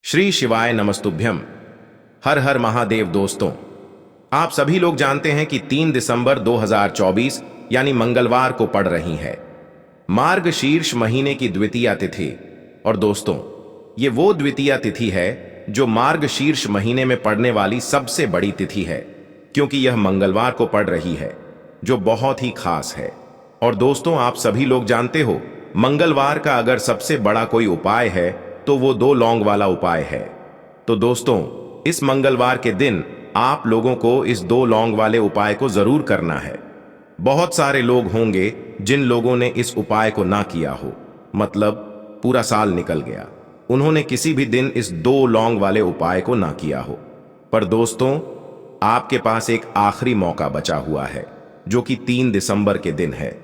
श्री शिवाय नमस्तुभ्यम। हर हर महादेव। दोस्तों, आप सभी लोग जानते हैं कि 3 दिसंबर 2024 यानी मंगलवार को पड़ रही है मार्गशीर्ष महीने की द्वितीया तिथि। और दोस्तों, ये वो द्वितीया तिथि है जो मार्गशीर्ष महीने में पड़ने वाली सबसे बड़ी तिथि है, क्योंकि यह मंगलवार को पड़ रही है, जो बहुत ही खास है। और दोस्तों, आप सभी लोग जानते हो, मंगलवार का अगर सबसे बड़ा कोई उपाय है तो वो 2 लौंग वाला उपाय है। तो दोस्तों, इस मंगलवार के दिन आप लोगों को इस 2 लौंग वाले उपाय को जरूर करना है। बहुत सारे लोग होंगे जिन लोगों ने इस उपाय को ना किया हो, मतलब पूरा साल निकल गया, उन्होंने किसी भी दिन इस 2 लौंग वाले उपाय को ना किया हो। पर दोस्तों, आपके पास एक आखिरी मौका बचा हुआ है, जो कि 3 दिसंबर के दिन है।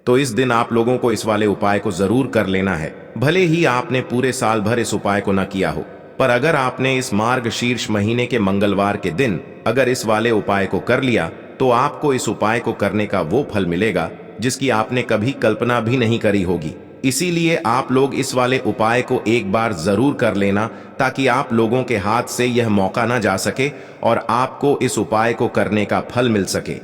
तो इस दिन आप लोगों को इस वाले उपाय को जरूर कर लेना है। भले ही आपने पूरे साल भर इस उपाय को न किया हो, पर अगर आपने इस मार्गशीर्ष महीने के मंगलवार के दिन अगर इस वाले उपाय को कर लिया, तो आपको इस उपाय को करने का वो फल मिलेगा जिसकी आपने कभी कल्पना भी नहीं करी होगी। इसीलिए आप लोग इस वाले उपाय को एक बार जरूर कर लेना, ताकि आप लोगों के हाथ से यह मौका ना जा सके और आपको इस उपाय को करने का फल मिल सके।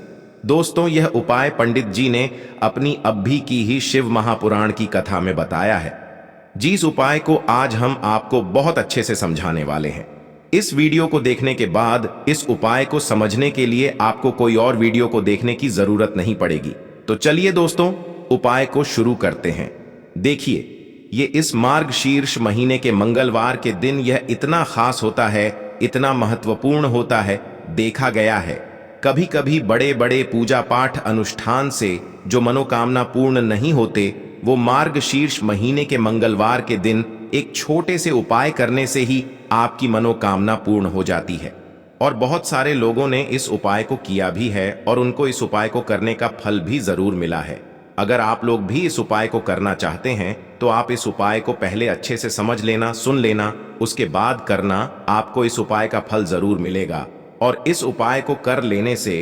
दोस्तों, यह उपाय पंडित जी ने अपनी अभी की ही शिव महापुराण की कथा में बताया है, जिस उपाय को आज हम आपको बहुत अच्छे से समझाने वाले हैं। इस वीडियो को देखने के बाद इस उपाय को समझने के लिए आपको कोई और वीडियो को देखने की जरूरत नहीं पड़ेगी। तो चलिए दोस्तों, उपाय को शुरू करते हैं। देखिए, ये इस मार्गशीर्ष महीने के मंगलवार के दिन यह इतना खास होता है, इतना महत्वपूर्ण होता है। देखा गया है, कभी कभी बड़े बड़े पूजा पाठ अनुष्ठान से जो मनोकामना पूर्ण नहीं होते, वो मार्गशीर्ष महीने के मंगलवार के दिन एक छोटे से उपाय करने से ही आपकी मनोकामना पूर्ण हो जाती है। और बहुत सारे लोगों ने इस उपाय को किया भी है और उनको इस उपाय को करने का फल भी जरूर मिला है। अगर आप लोग भी इस उपाय को करना चाहते हैं, तो आप इस उपाय को पहले अच्छे से समझ लेना, सुन लेना, उसके बाद करना। आपको इस उपाय का फल जरूर मिलेगा। और इस उपाय को कर लेने से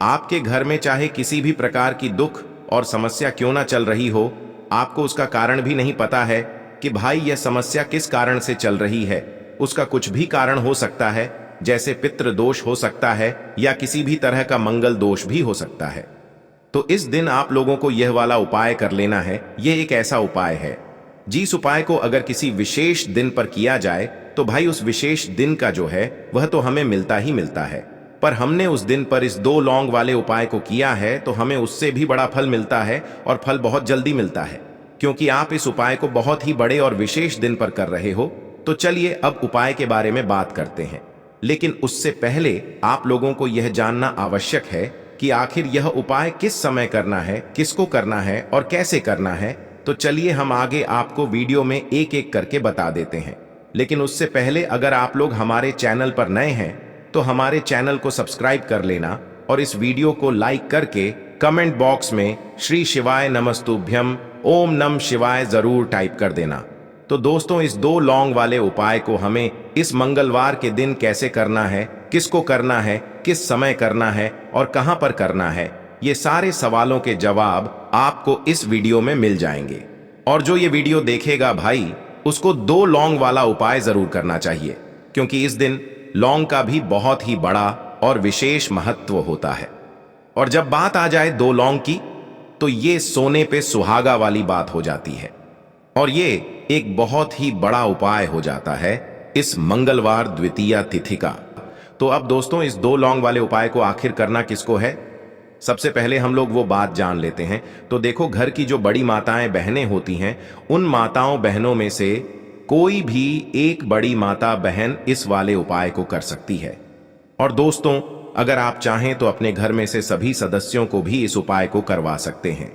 आपके घर में चाहे किसी भी प्रकार की दुख और समस्या क्यों ना चल रही हो, आपको उसका कारण भी नहीं पता है कि भाई यह समस्या किस कारण से चल रही है। उसका कुछ भी कारण हो सकता है, जैसे पितृ दोष हो सकता है या किसी भी तरह का मंगल दोष भी हो सकता है। तो इस दिन आप लोगों को यह वाला उपाय कर लेना है। यह एक ऐसा उपाय है, जिस उपाय को अगर किसी विशेष दिन पर किया जाए, तो भाई उस विशेष दिन का जो है वह तो हमें मिलता ही मिलता है। पर हमने उस दिन पर इस 2 लौंग वाले उपाय को किया है, तो हमें उससे भी बड़ा फल मिलता है, और फल बहुत जल्दी मिलता है, क्योंकि आप इस उपाय को बहुत ही बड़े और विशेष दिन पर कर रहे हो। तो चलिए अब उपाय के बारे में बात करते हैं। लेकिन उससे पहले आप लोगों को यह जानना आवश्यक है कि आखिर यह उपाय किस समय करना है, किसको करना है और कैसे करना है। तो चलिए हम आगे आपको वीडियो में एक एक करके बता देते हैं। लेकिन उससे पहले अगर आप लोग हमारे चैनल पर नए हैं, तो हमारे चैनल को सब्सक्राइब कर लेना और इस वीडियो को लाइक करके कमेंट बॉक्स में श्री शिवाय नमस्तुभ्यम, ओम नम शिवाय जरूर टाइप कर देना। तो दोस्तों, इस 2 लौंग वाले उपाय को हमें इस मंगलवार के दिन कैसे करना है, किसको करना है, किस समय करना है और कहां पर करना है, ये सारे सवालों के जवाब आपको इस वीडियो में मिल जाएंगे। और जो ये वीडियो देखेगा भाई, उसको 2 लौंग वाला उपाय जरूर करना चाहिए, क्योंकि इस दिन लौंग का भी बहुत ही बड़ा और विशेष महत्व होता है। और जब बात आ जाए 2 लौंग की, तो ये सोने पे सुहागा वाली बात हो जाती है, और ये एक बहुत ही बड़ा उपाय हो जाता है इस मंगलवार द्वितीया तिथि का। तो अब दोस्तों, इस 2 लौंग वाले उपाय को आखिर करना किसको है, सबसे पहले हम लोग वो बात जान लेते हैं। तो देखो, घर की जो बड़ी माताएं बहनें होती हैं, उन माताओं बहनों में से कोई भी एक बड़ी माता बहन इस वाले उपाय को कर सकती है। और दोस्तों, अगर आप चाहें तो अपने घर में से सभी सदस्यों को भी इस उपाय को करवा सकते हैं।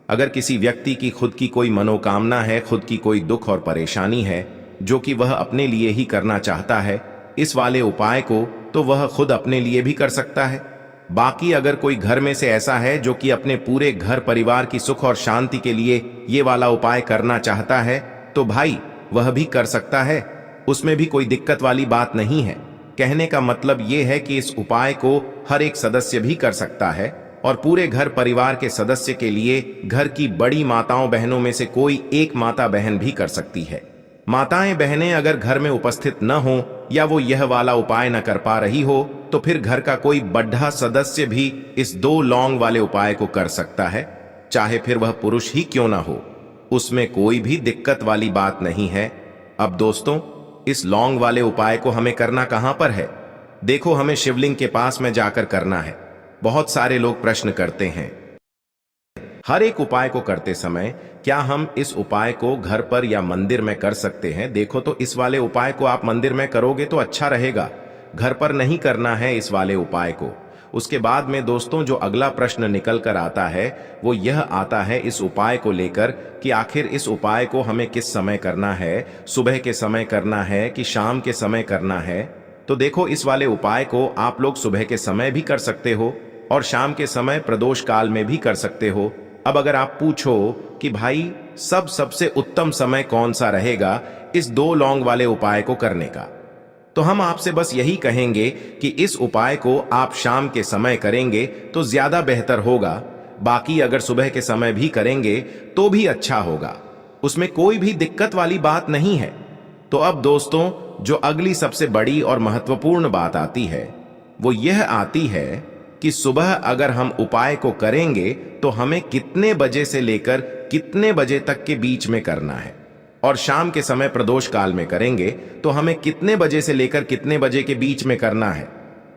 अगर किसी व्यक्ति की खुद की कोई मनोकामना है, खुद की कोई दुख और परेशानी है, जो कि वह अपने लिए ही करना चाहता है इस वाले उपाय को, तो वह खुद अपने लिए भी कर सकता है। बाकी अगर कोई घर में से ऐसा है जो कि अपने पूरे घर परिवार की सुख और शांति के लिए ये वाला उपाय करना चाहता है, तो भाई वह भी कर सकता है। उसमें भी कोई दिक्कत वाली बात नहीं है। कहने का मतलब ये है कि इस उपाय को हर एक सदस्य भी कर सकता है, और पूरे घर परिवार के सदस्य के लिए घर की बड़ी माताओं बहनों में से कोई एक माता बहन भी कर सकती है। माताएं बहनें अगर घर में उपस्थित न हो या वो यह वाला उपाय न कर पा रही हो तो फिर घर का कोई बड़ा सदस्य भी इस 2 लौंग वाले उपाय को कर सकता है, चाहे फिर वह पुरुष ही क्यों ना हो। उसमें कोई भी दिक्कत वाली बात नहीं है। अब दोस्तों, इस लौंग वाले उपाय को हमें करना कहां पर है? देखो, हमें शिवलिंग के पास में जाकर करना है। बहुत सारे लोग प्रश्न करते हैं, हर एक उपाय को करते समय क्या हम इस उपाय को घर पर या मंदिर में कर सकते हैं? देखो, तो इस वाले उपाय को आप मंदिर में करोगे तो अच्छा रहेगा, घर पर नहीं करना है इस वाले उपाय को। उसके बाद में दोस्तों जो अगला प्रश्न निकल कर आता है वो यह आता है इस उपाय को लेकर कि आखिर इस उपाय को हमें किस समय करना है, सुबह के समय करना है कि शाम के समय करना है? तो देखो, इस वाले उपाय को आप लोग सुबह के समय भी कर सकते हो और शाम के समय प्रदोष काल में भी कर सकते हो। अब अगर आप पूछो कि भाई सबसे उत्तम समय कौन सा रहेगा इस 2 लौंग वाले उपाय को करने का, तो हम आपसे बस यही कहेंगे कि इस उपाय को आप शाम के समय करेंगे तो ज्यादा बेहतर होगा। बाकी अगर सुबह के समय भी करेंगे तो भी अच्छा होगा, उसमें कोई भी दिक्कत वाली बात नहीं है। तो अब दोस्तों जो अगली सबसे बड़ी और महत्वपूर्ण बात आती है वो यह आती है कि सुबह अगर हम उपाय को करेंगे तो हमें कितने बजे से लेकर कितने बजे तक के बीच में करना है, और शाम के समय प्रदोष काल में करेंगे तो हमें कितने बजे से लेकर कितने बजे के बीच में करना है।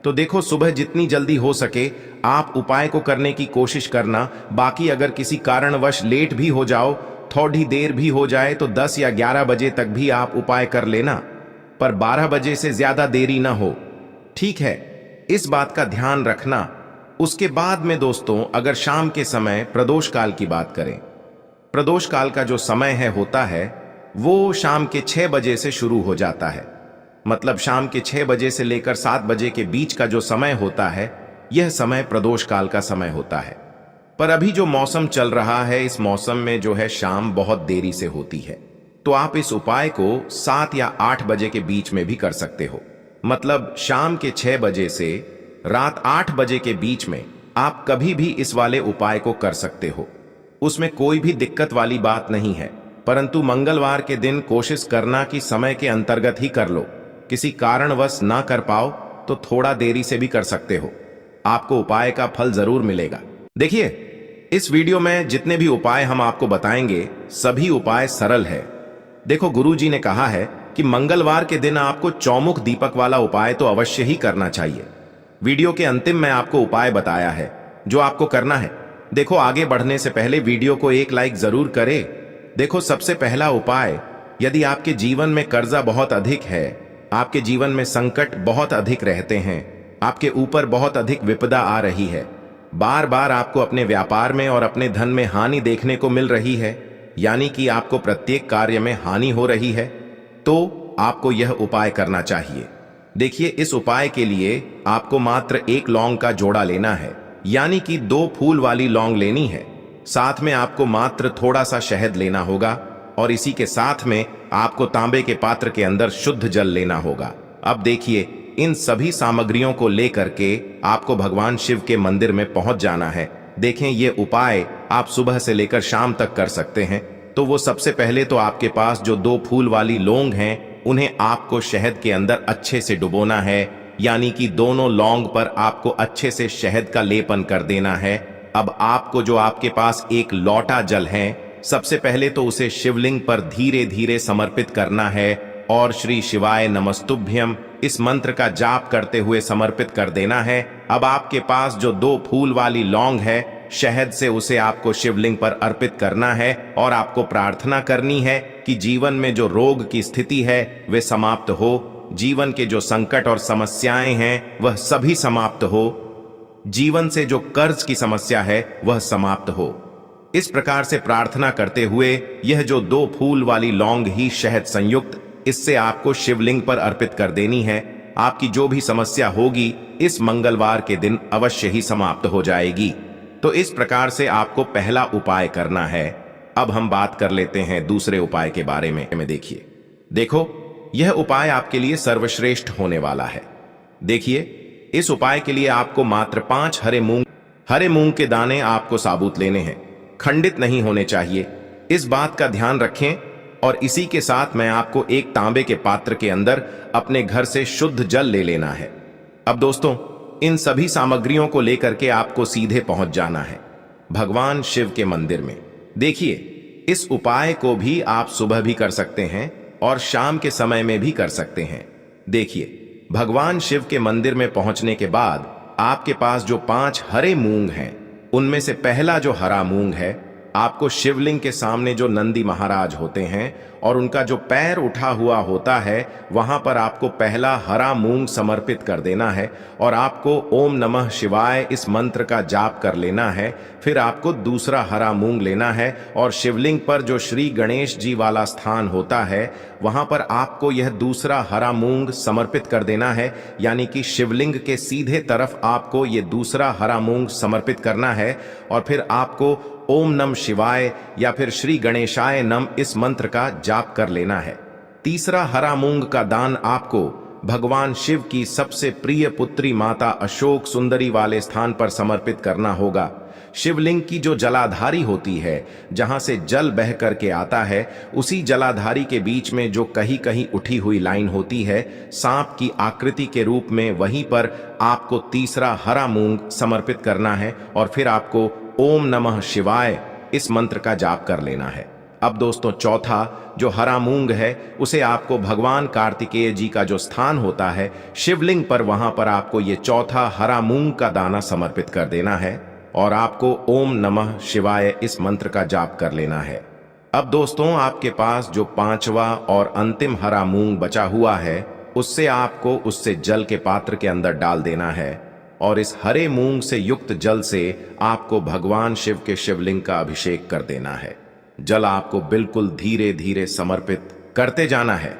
तो देखो, सुबह जितनी जल्दी हो सके आप उपाय को करने की कोशिश करना। बाकी अगर किसी कारणवश लेट भी हो जाओ, थोड़ी देर भी हो जाए तो 10 या 11 बजे तक भी आप उपाय कर लेना, पर 12 बजे से ज्यादा देरी ना हो, ठीक है? इस बात का ध्यान रखना। उसके बाद में दोस्तों अगर शाम के समय प्रदोष काल की बात करें, प्रदोष काल का जो समय होता है वो शाम के 6 बजे से शुरू हो जाता है। मतलब शाम के 6 बजे से लेकर 7 बजे के बीच का जो समय होता है यह समय प्रदोष काल का समय होता है। पर अभी जो मौसम चल रहा है इस मौसम में जो है शाम बहुत देरी से होती है, तो आप इस उपाय को 7 या 8 बजे के बीच में भी कर सकते हो। मतलब शाम के 6 बजे से रात 8 बजे के बीच में आप कभी भी इस वाले उपाय को कर सकते हो, उसमें कोई भी दिक्कत वाली बात नहीं है। परंतु मंगलवार के दिन कोशिश करना कि समय के अंतर्गत ही कर लो। किसी कारणवश ना कर पाओ तो थोड़ा देरी से भी कर सकते हो, आपको उपाय का फल जरूर मिलेगा। देखिए, इस वीडियो में जितने भी उपाय हम आपको बताएंगे सभी उपाय सरल है। देखो, गुरुजी ने कहा है कि मंगलवार के दिन आपको चौमुख दीपक वाला उपाय तो अवश्य ही करना चाहिए। वीडियो के अंतिम में आपको उपाय बताया है जो आपको करना है। देखो, आगे बढ़ने से पहले वीडियो को एक लाइक जरूर करें। देखो, सबसे पहला उपाय, यदि आपके जीवन में कर्जा बहुत अधिक है, आपके जीवन में संकट बहुत अधिक रहते हैं, आपके ऊपर बहुत अधिक विपदा आ रही है, बार बार आपको अपने व्यापार में और अपने धन में हानि देखने को मिल रही है, यानी कि आपको प्रत्येक कार्य में हानि हो रही है, तो आपको यह उपाय करना चाहिए। देखिए, इस उपाय के लिए आपको मात्र 1 लौंग का जोड़ा लेना है, यानी कि 2 फूल वाली लौंग लेनी है। साथ में आपको मात्र थोड़ा सा शहद लेना होगा और इसी के साथ में आपको तांबे के पात्र के अंदर शुद्ध जल लेना होगा। अब देखिए, इन सभी सामग्रियों को लेकर के आपको भगवान शिव के मंदिर में पहुंच जाना है। देखें, ये उपाय आप सुबह से लेकर शाम तक कर सकते हैं। तो वो सबसे पहले तो आपके पास जो 2 फूल वाली लौंग हैं उन्हें आपको शहद के अंदर अच्छे से डुबोना है, यानी कि दोनों लौंग पर आपको अच्छे से शहद का लेपन कर देना है। अब आपको जो आपके पास 1 लोटा जल है, सबसे पहले तो उसे शिवलिंग पर धीरे धीरे समर्पित करना है और श्री शिवाय नमस्तुभ्यम इस मंत्र का जाप करते हुए समर्पित कर देना है। अब आपके पास जो 2 फूल वाली लौंग है, शहद से उसे आपको शिवलिंग पर अर्पित करना है और आपको प्रार्थना करनी है कि जीवन में जो रोग की स्थिति है वे समाप्त हो, जीवन के जो संकट और समस्याएं हैं वह सभी समाप्त हो, जीवन से जो कर्ज की समस्या है वह समाप्त हो। इस प्रकार से प्रार्थना करते हुए यह जो 2 फूल वाली लौंग ही शहद संयुक्त, इससे आपको शिवलिंग पर अर्पित कर देनी है। आपकी जो भी समस्या होगी इस मंगलवार के दिन अवश्य ही समाप्त हो जाएगी। तो इस प्रकार से आपको पहला उपाय करना है। अब हम बात कर लेते हैं दूसरे उपाय के बारे में। देखिए, देखो, यह उपाय आपके लिए सर्वश्रेष्ठ होने वाला है। देखिए, इस उपाय के लिए आपको मात्र 5 हरे मूंग के दाने आपको साबुत लेने हैं, खंडित नहीं होने चाहिए। इस बात का ध्यान रखें। और इसी के साथ मैं आपको एक तांबे के पात्र के अंदर अपने घर से शुद्ध जल ले लेना है। अब दोस्तों, इन सभी सामग्रियों को लेकर के आपको सीधे पहुंच जाना है भगवान शिव के मंदिर में। देखिए, इस उपाय को भी आप सुबह भी कर सकते हैं और शाम के समय में भी कर सकते हैं। देखिए, भगवान शिव के मंदिर में पहुंचने के बाद आपके पास जो 5 हरे मूंग हैं, उनमें से पहला जो हरा मूंग है, आपको शिवलिंग के सामने जो नंदी महाराज होते हैं और उनका जो पैर उठा हुआ होता है, वहां पर आपको पहला हरा मूंग समर्पित कर देना है और आपको ओम नमः शिवाय इस मंत्र का जाप कर लेना है। फिर आपको दूसरा हरा मूंग लेना है और शिवलिंग पर जो श्री गणेश जी वाला स्थान होता है, वहां पर आपको यह दूसरा हरा मूंग समर्पित कर देना है। यानी कि शिवलिंग के सीधे तरफ आपको ये दूसरा हरा मूंग समर्पित करना है और फिर आपको ओम नम शिवाय या फिर श्री गणेशाय नम इस मंत्र का जाप कर लेना है। तीसरा हरा मूंग का दान आपको भगवान शिव की सबसे प्रिय पुत्री माता अशोक सुंदरी वाले स्थान पर समर्पित करना होगा। शिवलिंग की जो जलाधारी होती है, जहां से जल बह करके आता है, उसी जलाधारी के बीच में जो कहीं कहीं उठी हुई लाइन होती है सांप की आकृति के रूप में, वहीं पर आपको तीसरा हरा मूंग समर्पित करना है और फिर आपको ओम नमः शिवाय इस मंत्र का जाप कर लेना है। अब दोस्तों, चौथा जो हरा मूंग है, उसे आपको भगवान कार्तिकेय जी का जो स्थान होता है शिवलिंग पर, वहां पर आपको ये चौथा हरा मूंग का दाना समर्पित कर देना है और आपको ओम नमः शिवाय इस मंत्र का जाप कर लेना है। अब दोस्तों, आपके पास जो 5वां और अंतिम हरा मूंग बचा हुआ है, उससे आपको उससे जल के पात्र के अंदर डाल देना है और इस हरे मूंग से युक्त जल से आपको भगवान शिव के शिवलिंग का अभिषेक कर देना है। जल आपको बिल्कुल धीरे धीरे समर्पित करते जाना है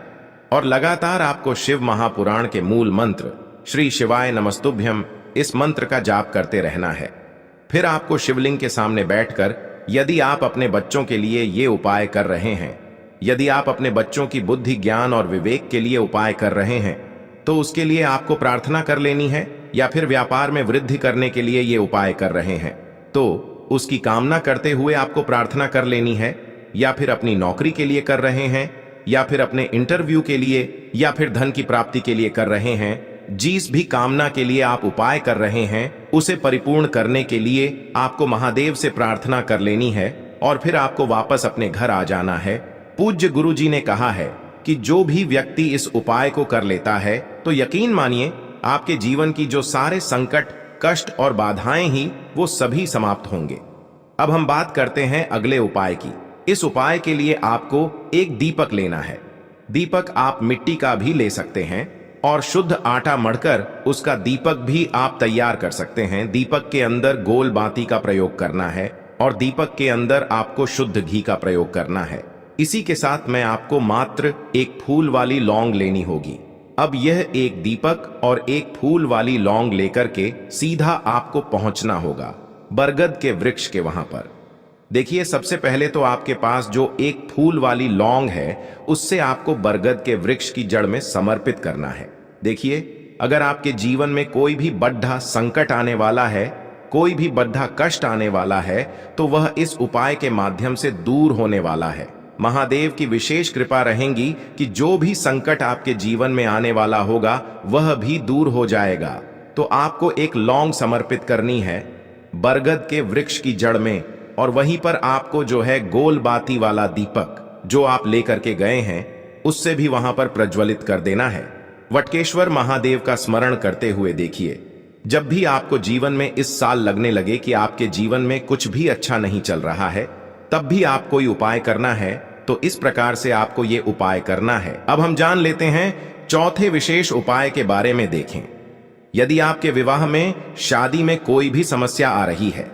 और लगातार आपको शिव महापुराण के मूल मंत्र श्री शिवाय नमस्तुभ्यम इस मंत्र का जाप करते रहना है। फिर आपको शिवलिंग के सामने बैठकर, यदि आप अपने बच्चों के लिए ये उपाय कर रहे हैं, यदि आप अपने बच्चों की बुद्धि ज्ञान और विवेक के लिए उपाय कर रहे हैं, तो उसके लिए आपको प्रार्थना कर लेनी है। या फिर व्यापार में वृद्धि करने के लिए ये उपाय कर रहे हैं, तो उसकी कामना करते हुए आपको प्रार्थना कर लेनी है। या फिर अपनी नौकरी के लिए कर रहे हैं, या फिर अपने इंटरव्यू के लिए, या फिर धन की प्राप्ति के लिए कर रहे हैं, जिस भी कामना के लिए आप उपाय कर रहे हैं, उसे परिपूर्ण करने के लिए आपको महादेव से प्रार्थना कर लेनी है और फिर आपको वापस अपने घर आ जाना है। पूज्य गुरु जी ने कहा है कि जो भी व्यक्ति इस उपाय को कर लेता है, तो यकीन मानिए आपके जीवन की जो सारे संकट, कष्ट और बाधाएं ही वो सभी समाप्त होंगे। अब हम बात करते हैं अगले उपाय की। इस उपाय के लिए आपको एक दीपक लेना है। दीपक आप मिट्टी का भी ले सकते हैं और शुद्ध आटा मढ़कर उसका दीपक भी आप तैयार कर सकते हैं। दीपक के अंदर गोल बाती का प्रयोग करना है और दीपक के अंदर आपको शुद्ध घी का प्रयोग करना है। इसी के साथ में आपको मात्र एक फूल वाली लौंग लेनी होगी। अब यह एक दीपक और एक फूल वाली लौंग लेकर के सीधा आपको पहुंचना होगा बरगद के वृक्ष के वहां पर। देखिए, सबसे पहले तो आपके पास जो एक फूल वाली लौंग है, उससे आपको बरगद के वृक्ष की जड़ में समर्पित करना है। देखिए, अगर आपके जीवन में कोई भी बड़ा संकट आने वाला है, कोई भी बड़ा कष्ट आने वाला है, तो वह इस उपाय के माध्यम से दूर होने वाला है। महादेव की विशेष कृपा रहेगी कि जो भी संकट आपके जीवन में आने वाला होगा, वह भी दूर हो जाएगा। तो आपको एक लौंग समर्पित करनी है बरगद के वृक्ष की जड़ में और वहीं पर आपको जो है गोल बाती वाला दीपक जो आप लेकर के गए हैं, उससे भी वहां पर प्रज्वलित कर देना है। वटकेश्वर महादेव का स्मरण करते हुए देखिए, जब भी आपको जीवन में इस साल लगने लगे कि आपके जीवन में कुछ भी अच्छा नहीं चल रहा है, तब भी आप कोई उपाय करना है, तो इस प्रकार से आपको ये उपाय करना है। अब हम जान लेते हैं चौथे विशेष उपाय के बारे में। देखें, यदि आपके विवाह में, शादी में कोई भी समस्या आ रही है,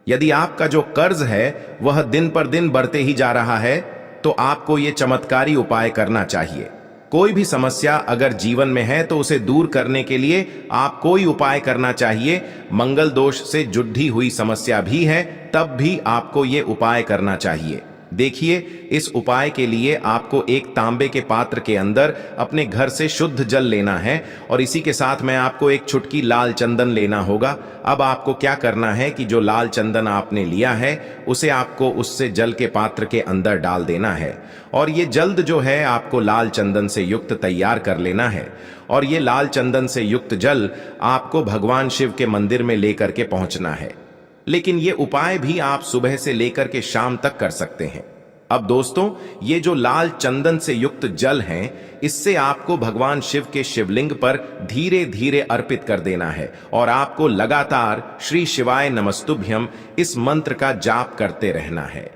यदि आपका जो कर्ज है वह दिन पर दिन बढ़ते ही जा रहा है, तो आपको ये चमत्कारी उपाय करना चाहिए। कोई भी समस्या अगर जीवन में है तो उसे दूर करने के लिए आप कोई उपाय करना चाहिए। मंगल दोष से जुड़ी हुई समस्या भी है, तब भी आपको ये उपाय करना चाहिए। देखिए, इस उपाय के लिए आपको एक तांबे के पात्र के अंदर अपने घर से शुद्ध जल लेना है और इसी के साथ में आपको एक चुटकी लाल चंदन लेना होगा। अब आपको क्या करना है कि जो लाल चंदन आपने लिया है उसे आपको उससे जल के पात्र के अंदर डाल देना है और ये जल्द जो है आपको लाल चंदन से युक्त तैयार कर लेना है। और ये लाल चंदन से युक्त जल आपको भगवान शिव के मंदिर में लेकर के पहुंचना है। लेकिन ये उपाय भी आप सुबह से लेकर के शाम तक कर सकते हैं। अब दोस्तों, ये जो लाल चंदन से युक्त जल हैं, इससे आपको भगवान शिव के शिवलिंग पर धीरे धीरे अर्पित कर देना है और आपको लगातार श्री शिवाय नमस्तुभ्यम इस मंत्र का जाप करते रहना है।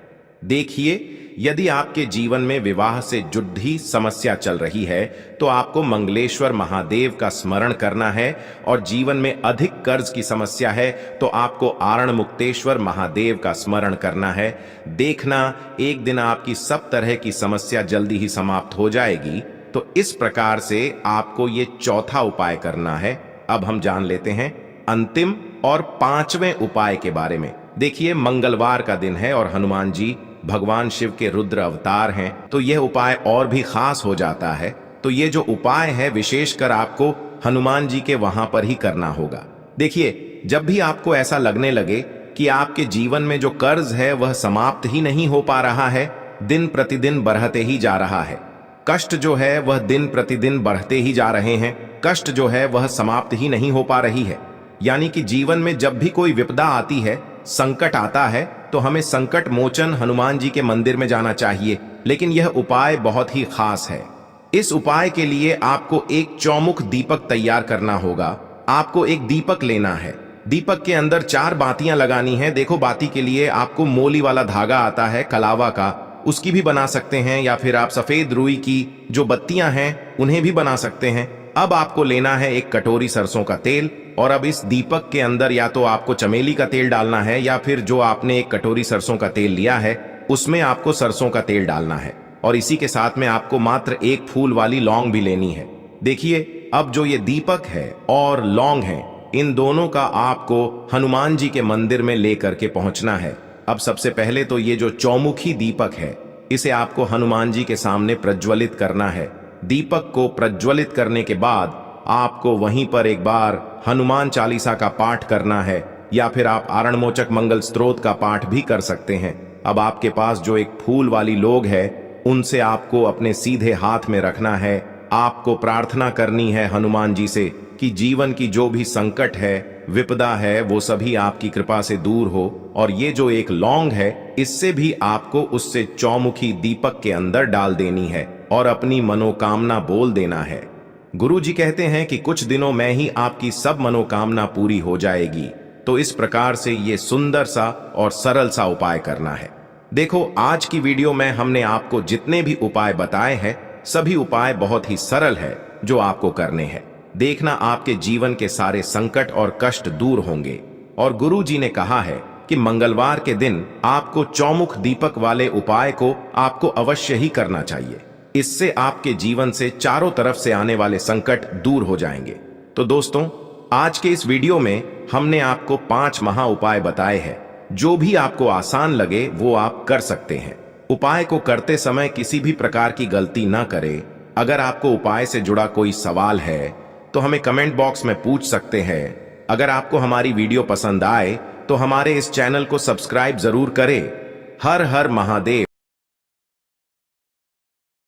देखिए, यदि आपके जीवन में विवाह से जुड़ी समस्या चल रही है तो आपको मंगलेश्वर महादेव का स्मरण करना है और जीवन में अधिक कर्ज की समस्या है तो आपको आरण मुक्तेश्वर महादेव का स्मरण करना है। देखना, एक दिन आपकी सब तरह की समस्या जल्दी ही समाप्त हो जाएगी। तो इस प्रकार से आपको ये चौथा उपाय करना है। अब हम जान लेते हैं अंतिम और पांचवें उपाय के बारे में। देखिए, मंगलवार का दिन है और हनुमान जी भगवान शिव के रुद्र अवतार हैं, तो यह उपाय और भी खास हो जाता है। तो ये जो उपाय है विशेषकर आपको हनुमान जी के वहां पर ही करना होगा। देखिए, जब भी आपको ऐसा लगने लगे कि आपके जीवन में जो कर्ज है वह समाप्त ही नहीं हो पा रहा है, दिन प्रतिदिन बढ़ते ही जा रहा है, कष्ट जो है वह दिन प्रतिदिन बढ़ते ही जा रहे हैं, कष्ट जो है वह समाप्त ही नहीं हो पा रही है, यानी कि जीवन में जब भी कोई विपदा आती है, संकट आता है, तो हमें संकट मोचन हनुमान जी के मंदिर में जाना चाहिए। लेकिन यह उपाय बहुत ही खास है। इस उपाय के लिए आपको एक चौमुख दीपक तैयार करना होगा। आपको एक दीपक लेना है, दीपक के अंदर 4 बातियां लगानी है। देखो, बाती के लिए आपको मोली वाला धागा आता है कलावा का, उसकी भी बना सकते हैं, या फिर आप सफेद रुई की जो बत्तियां हैं उन्हें भी बना सकते हैं। अब आपको लेना है एक कटोरी सरसों का तेल और अब इस दीपक के अंदर या तो आपको चमेली का तेल डालना है या फिर जो आपने एक कटोरी सरसों का तेल लिया है उसमें आपको सरसों का तेल डालना है और इसी के साथ में आपको मात्र एक फूल वाली लौंग भी लेनी है। देखिए, अब जो ये दीपक है और लौंग है, इन दोनों का आपको हनुमान जी के मंदिर में लेकर के पहुंचना है। अब सबसे पहले तो ये जो चौमुखी दीपक है इसे आपको हनुमान जी के सामने प्रज्वलित करना है। दीपक को प्रज्वलित करने के बाद आपको वहीं पर एक बार हनुमान चालीसा का पाठ करना है या फिर आप आरणमोचक मंगल स्तोत्र का पाठ भी कर सकते हैं। अब आपके पास जो एक फूल वाली लोग है उनसे आपको अपने सीधे हाथ में रखना है। आपको प्रार्थना करनी है हनुमान जी से कि जीवन की जो भी संकट है, विपदा है, वो सभी आपकी कृपा से दूर हो। और ये जो एक लौंग है इससे भी आपको उससे चौमुखी दीपक के अंदर डाल देनी है और अपनी मनोकामना बोल देना है। गुरु जी कहते हैं कि कुछ दिनों में ही आपकी सब मनोकामना पूरी हो जाएगी। तो इस प्रकार से ये सुंदर सा और सरल सा उपाय करना है। देखो, आज की वीडियो में हमने आपको जितने भी उपाय बताए हैं सभी उपाय बहुत ही सरल है जो आपको करने हैं। देखना, आपके जीवन के सारे संकट और कष्ट दूर होंगे। और गुरु जी ने कहा है कि मंगलवार के दिन आपको चौमुख दीपक वाले उपाय को आपको अवश्य ही करना चाहिए। इससे आपके जीवन से चारों तरफ से आने वाले संकट दूर हो जाएंगे। तो दोस्तों, आज के इस वीडियो में हमने आपको 5 महा उपाय बताए हैं। जो भी आपको आसान लगे वो आप कर सकते हैं। उपाय को करते समय किसी भी प्रकार की गलती ना करें। अगर आपको उपाय से जुड़ा कोई सवाल है तो हमें कमेंट बॉक्स में पूछ सकते हैं। अगर आपको हमारी वीडियो पसंद आए तो हमारे इस चैनल को सब्सक्राइब जरूर करें। हर हर महादेव।